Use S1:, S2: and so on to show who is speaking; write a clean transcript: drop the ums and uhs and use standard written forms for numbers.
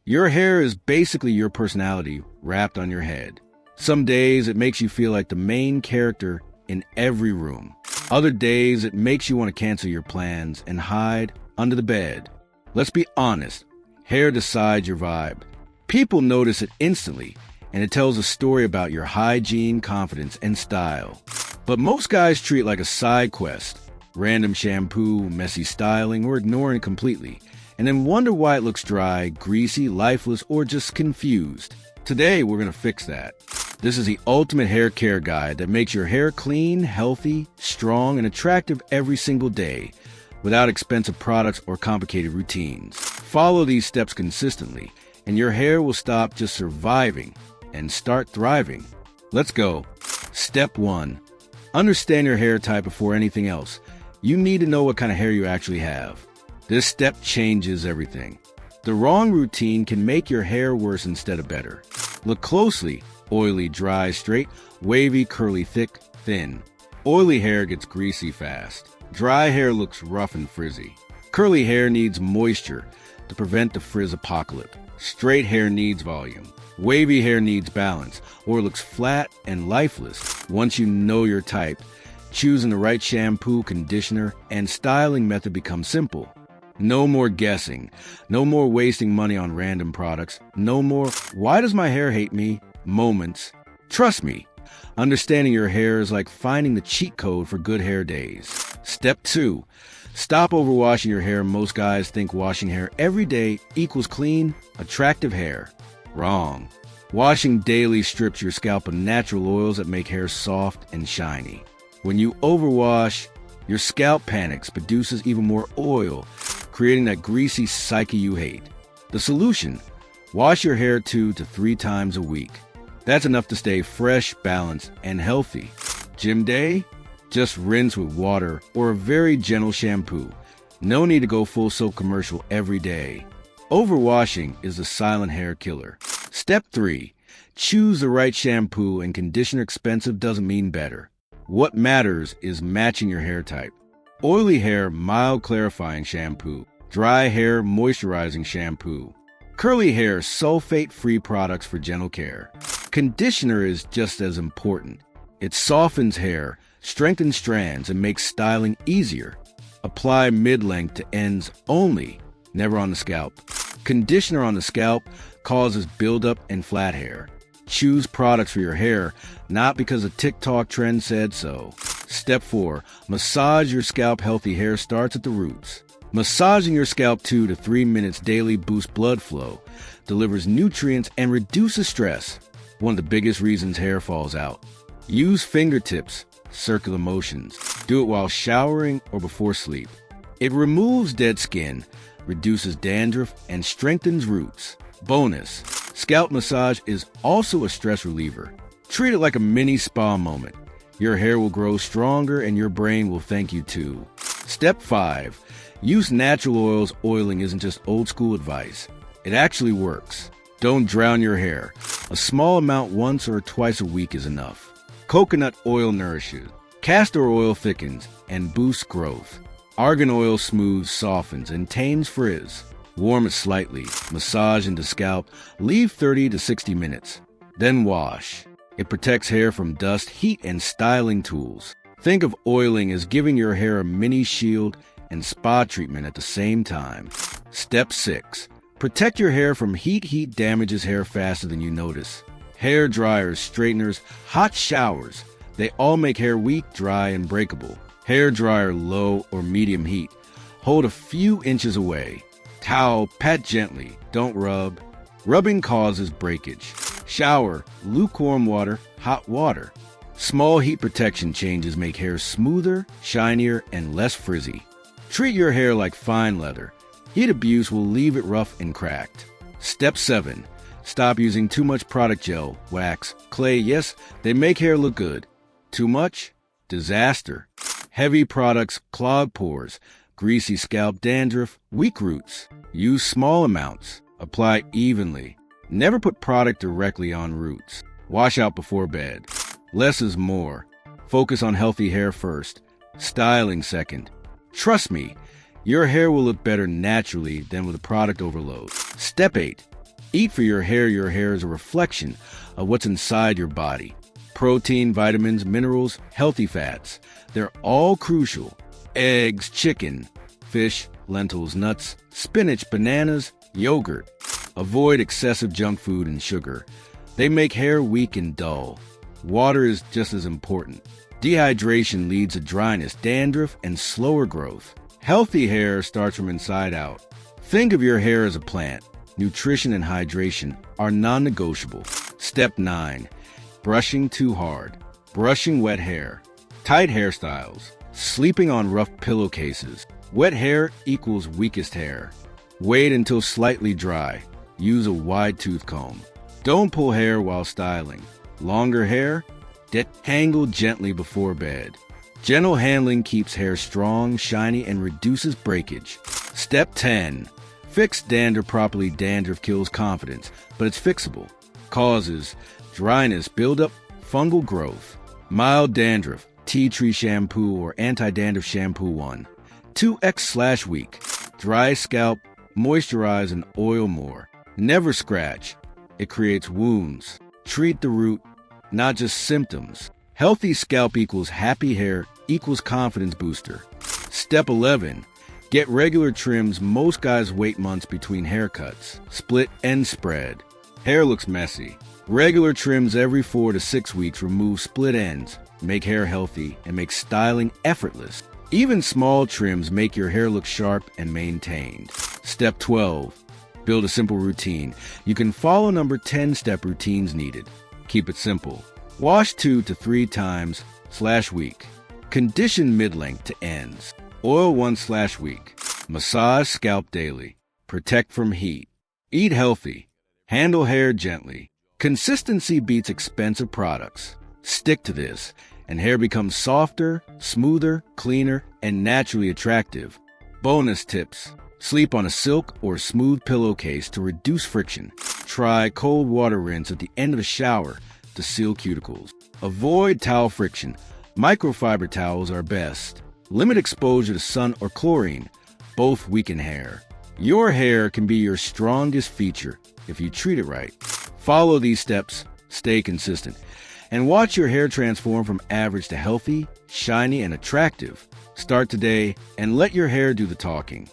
S1: Your hair is basically your personality wrapped on your head. Some days it makes you feel like the main character in every room. Other days it makes you want to cancel your plans and hide under the bed. Let's be honest, hair decides your vibe. People notice it instantly, and it tells a story about your hygiene, confidence, and style. But most guys treat it like a side quest. Random shampoo, messy styling, or ignoring it completely, and then wonder why it looks dry, greasy, lifeless, or just confused. Today, we're going to fix that. This is the ultimate hair care guide that makes your hair clean, healthy, strong, and attractive every single day without expensive products or complicated routines. Follow these steps consistently, and your hair will stop just surviving and start thriving. Let's go. Step 1. Understand your hair type before anything else. You need to know what kind of hair you actually have. This step changes everything. The wrong routine can make your hair worse instead of better. Look closely. Oily, dry, straight. Wavy, curly, thick, thin. Oily hair gets greasy fast. Dry hair looks rough and frizzy. Curly hair needs moisture to prevent the frizz apocalypse. Straight hair needs volume. Wavy hair needs balance, or looks flat and lifeless. Once you know your type, choosing the right shampoo, conditioner, and styling method becomes simple. No more guessing. No more wasting money on random products. No more, why does my hair hate me? Moments. Trust me, understanding your hair is like finding the cheat code for good hair days. Step 2. Stop overwashing your hair. Most guys think washing hair every day equals clean, attractive hair. Wrong. Washing daily strips your scalp of natural oils that make hair soft and shiny. When you overwash, your scalp panics, produces even more oil, creating that greasy psyche you hate. The solution: wash your hair 2 to 3 times a week. That's enough to stay fresh, balanced, and healthy. Gym day? Just rinse with water or a very gentle shampoo. No need to go full soap commercial every day. Overwashing is a silent hair killer. Step 3. Choose the right shampoo and conditioner. Expensive doesn't mean better. What matters is matching your hair type. Oily hair, mild clarifying shampoo. Dry hair, moisturizing shampoo. Curly hair, sulfate-free products for gentle care. Conditioner is just as important. It softens hair, strengthens strands, and makes styling easier. Apply mid-length to ends only, never on the scalp. Conditioner on the scalp causes buildup and flat hair. Choose products for your hair, not because a TikTok trend said so. Step 4. Massage your scalp. Healthy hair starts at the roots. Massaging your scalp 2 to 3 minutes daily boosts blood flow, delivers nutrients, and reduces stress. One of the biggest reasons hair falls out. Use fingertips, circular motions. Do it while showering or before sleep. It removes dead skin, reduces dandruff, and strengthens roots. Bonus: scalp massage is also a stress reliever. Treat it like a mini spa moment. Your hair will grow stronger and your brain will thank you too. Step 5. Use natural oils. Oiling isn't just old school advice. It actually works. Don't drown your hair. A small amount once or twice a week is enough. Coconut oil nourishes. Castor oil thickens and boosts growth. Argan oil smooths, softens, and tames frizz. Warm it slightly. Massage into scalp. Leave 30 to 60 minutes. Then wash. It protects hair from dust, heat, and styling tools. Think of oiling as giving your hair a mini shield and spa treatment at the same time. Step 6. Protect your hair from heat. Heat damages hair faster than you notice. Hair dryers, straighteners, hot showers. They all make hair weak, dry, and breakable. Hair dryer, low or medium heat. Hold a few inches away. Towel, pat gently. Don't rub. Rubbing causes breakage. Shower, lukewarm water, hot water. Small heat protection changes make hair smoother, shinier, and less frizzy. Treat your hair like fine leather. Heat abuse will leave it rough and cracked. Step 7. Stop using too much product. Gel, wax, clay. Yes, they make hair look good. Too much? Disaster. Heavy products clog pores, greasy scalp, dandruff, weak roots. Use small amounts. Apply evenly. Never put product directly on roots. Wash out before bed. Less is more. Focus on healthy hair first. Styling second. Trust me, your hair will look better naturally than with a product overload. Step 8. Eat for your hair. Your hair is a reflection of what's inside your body. Protein, vitamins, minerals, healthy fats. They're all crucial. Eggs, chicken, fish, lentils, nuts, spinach, bananas, yogurt. Avoid excessive junk food and sugar. They make hair weak and dull. Water is just as important. Dehydration leads to dryness, dandruff, and slower growth. Healthy hair starts from inside out. Think of your hair as a plant. Nutrition and hydration are non-negotiable. Step 9. Brushing too hard. Brushing wet hair. Tight hairstyles. Sleeping on rough pillowcases. Wet hair equals weakest hair. Wait until slightly dry. Use a wide tooth comb. Don't pull hair while styling. Longer hair? Detangle gently before bed. Gentle handling keeps hair strong, shiny, and reduces breakage. Step 10. Fix dandruff properly. Dandruff kills confidence, but it's fixable. Causes: dryness, buildup, fungal growth. Mild dandruff, tea tree shampoo or anti-dandruff shampoo 1. 2x/week. Dry scalp, moisturize and oil more. Never scratch. It creates wounds. Treat the root, not just symptoms. Healthy scalp equals happy hair equals confidence booster. Step 11. Get regular trims. Most guys wait months between haircuts. Split and spread. Hair looks messy. Regular trims every 4 to 6 weeks remove split ends, make hair healthy, and make styling effortless. Even small trims make your hair look sharp and maintained. Step 12. Build a simple routine. You can follow number 10-step routines needed. Keep it simple. Wash 2 to 3 times/week. Condition mid-length to ends. Oil 1/week. Massage scalp daily. Protect from heat. Eat healthy. Handle hair gently. Consistency beats expensive products. Stick to this, and hair becomes softer, smoother, cleaner, and naturally attractive. Bonus tips. Sleep on a silk or smooth pillowcase to reduce friction. Try cold water rinse at the end of the shower to seal cuticles. Avoid towel friction. Microfiber towels are best. Limit exposure to sun or chlorine. Both weaken hair. Your hair can be your strongest feature if you treat it right. Follow these steps, stay consistent, and watch your hair transform from average to healthy, shiny, and attractive. Start today and let your hair do the talking.